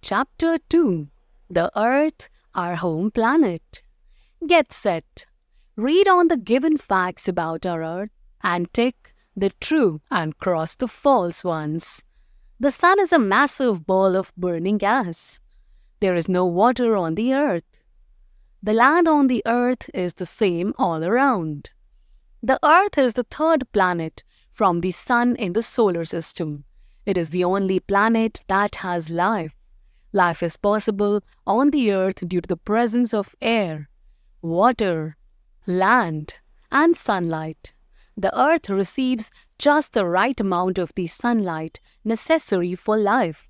Chapter 2. The Earth, our home planet. Get set. Read on the given facts about our Earth and tick the true and cross the false ones. The Sun is a massive ball of burning gas. There is no water on the Earth. The land on the Earth is the same all around. The Earth is the third planet from the Sun in the solar system. It is the only planet that has life. Life is possible on the Earth due to the presence of air, water, land, and sunlight. The Earth receives just the right amount of the sunlight necessary for life.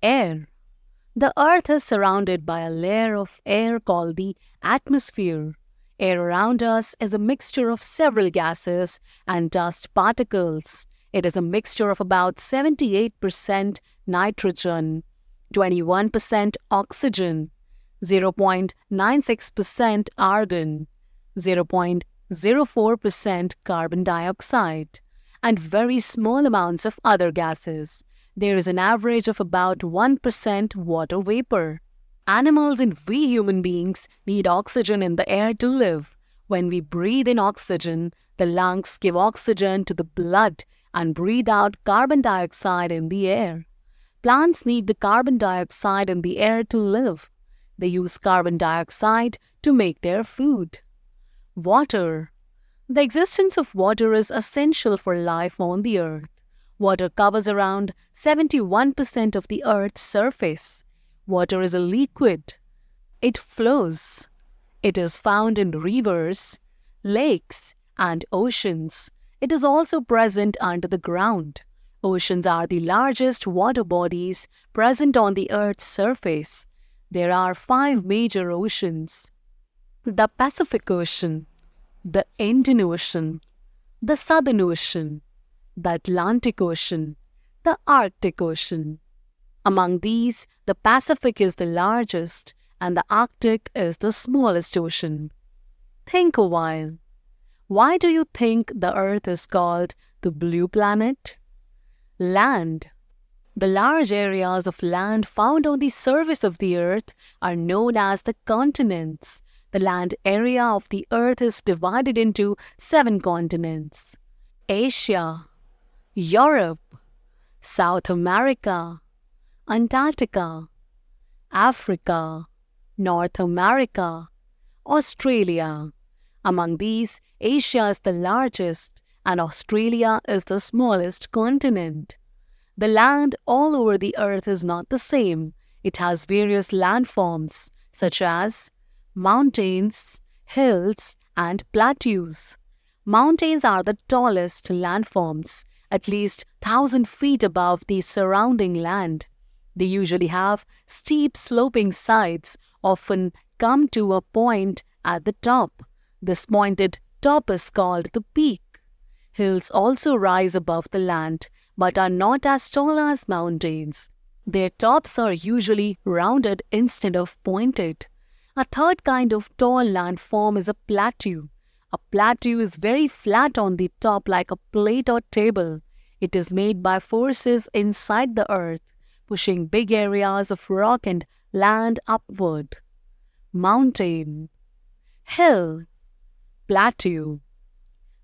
Air. The Earth is surrounded by a layer of air called the atmosphere. Air around us is a mixture of several gases and dust particles. It is a mixture of about 78% nitrogen, 21% oxygen, 0.96% argon, 0.04% carbon dioxide, and very small amounts of other gases. There is an average of about 1% water vapor. Animals and we human beings need oxygen in the air to live. When we breathe in oxygen, the lungs give oxygen to the blood and breathe out carbon dioxide in the air. Plants need the carbon dioxide in the air to live. They use carbon dioxide to make their food. Water. The existence of water is essential for life on the Earth. Water covers around 71% of the Earth's surface. Water is a liquid. It flows. It is found in rivers, lakes, and oceans. It is also present under the ground. Oceans are the largest water bodies present on the Earth's surface. There are 5 major oceans: the Pacific Ocean, the Indian Ocean, the Southern Ocean, the Atlantic Ocean, the Arctic Ocean. Among these, the Pacific is the largest and the Arctic is the smallest ocean. Think a while. Why do you think the Earth is called the blue planet? Land. The large areas of land found on the surface of the Earth are known as the continents. The land area of the Earth is divided into 7 continents: Asia, Europe, South America, Antarctica, Africa, North America, Australia. Among these, Asia is the largest and Australia is the smallest continent. The land all over the Earth is not the same. It has various landforms such as mountains, hills, and plateaus. Mountains are the tallest landforms, at least 1,000 feet above the surrounding land. They usually have steep sloping sides, often come to a point at the top. This pointed top is called the peak. Hills also rise above the land, but are not as tall as mountains. Their tops are usually rounded instead of pointed. A third kind of tall landform is a plateau. A plateau is very flat on the top like a plate or table. It is made by forces inside the Earth, pushing big areas of rock and land upward. Mountain, hill, plateau,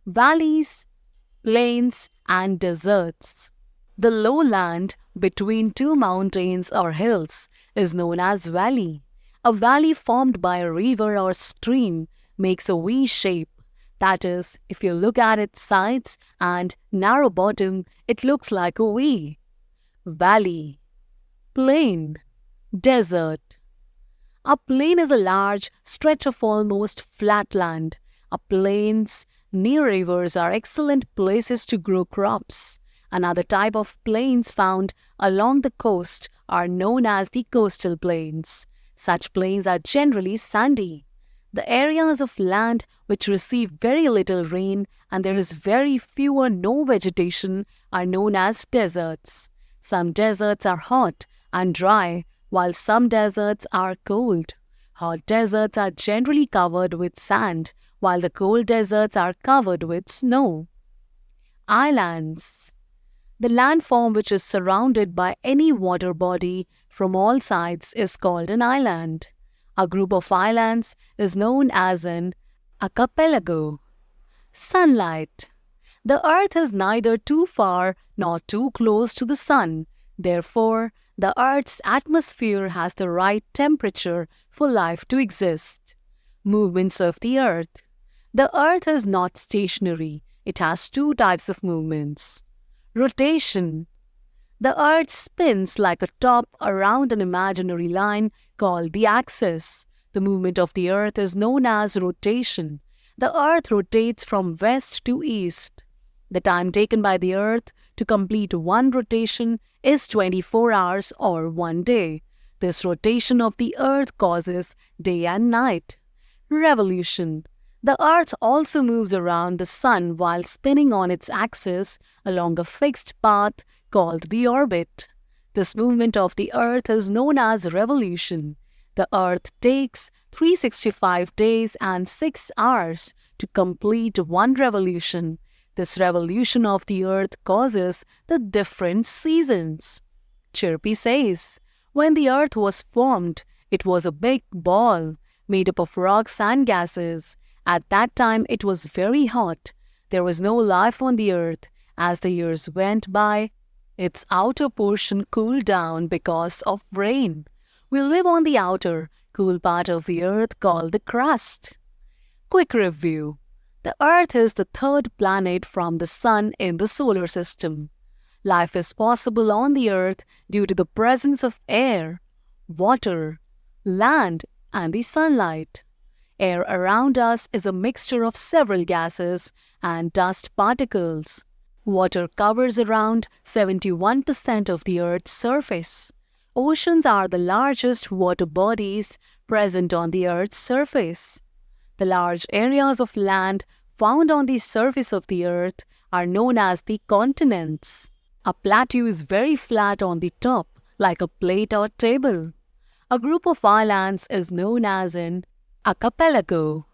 valleys, plains, and deserts. The lowland between 2 mountains or hills is known as valley. A valley formed by a river or stream makes a V shape. That is, if you look at its sides and narrow bottom, it looks like a V. Valley, plain, desert. A plain is a large stretch of almost flat land. Plains near rivers are excellent places to grow crops. Another type of plains found along the coast are known as the coastal plains. Such plains are generally sandy. The areas of land which receive very little rain and there is very few or no vegetation are known as deserts. Some deserts are hot and dry, while some deserts are cold. Hot deserts are generally covered with sand, while the cold deserts are covered with snow. Islands. The landform which is surrounded by any water body from all sides is called an island. A group of islands is known as an archipelago. Sunlight. The earth is neither too far nor too close to the sun. Therefore, the earth's atmosphere has the right temperature for life to exist. Movements of the earth. The earth is not stationary. It has two types of movements. Rotation. The earth spins like a top around an imaginary line called the axis. The movement of the earth is known as rotation. The earth rotates from west to east. The time taken by the earth to complete one rotation is 24 hours or 1 day. This rotation of the earth causes day and night. Revolution. The earth also moves around the sun while spinning on its axis along a fixed path called the orbit. This movement of the earth is known as revolution. The earth takes 365 days and 6 hours to complete one revolution. This revolution of the earth causes the different seasons. Chirpy says, when the earth was formed, it was a big ball made up of rocks and gases. At that time, it was very hot. There was no life on the earth. As the years went by, its outer portion cooled down because of rain. We live on the outer, cool part of the earth called the crust. Quick review. The earth is the third planet from the sun in the solar system. Life is possible on the earth due to the presence of air, water, land, and the sunlight. Air around us is a mixture of several gases and dust particles. Water covers around 71% of the Earth's surface. Oceans are the largest water bodies present on the Earth's surface. The large areas of land found on the surface of the Earth are known as the continents. A plateau is very flat on the top, like a plate or table. A group of islands is known as an archipelago.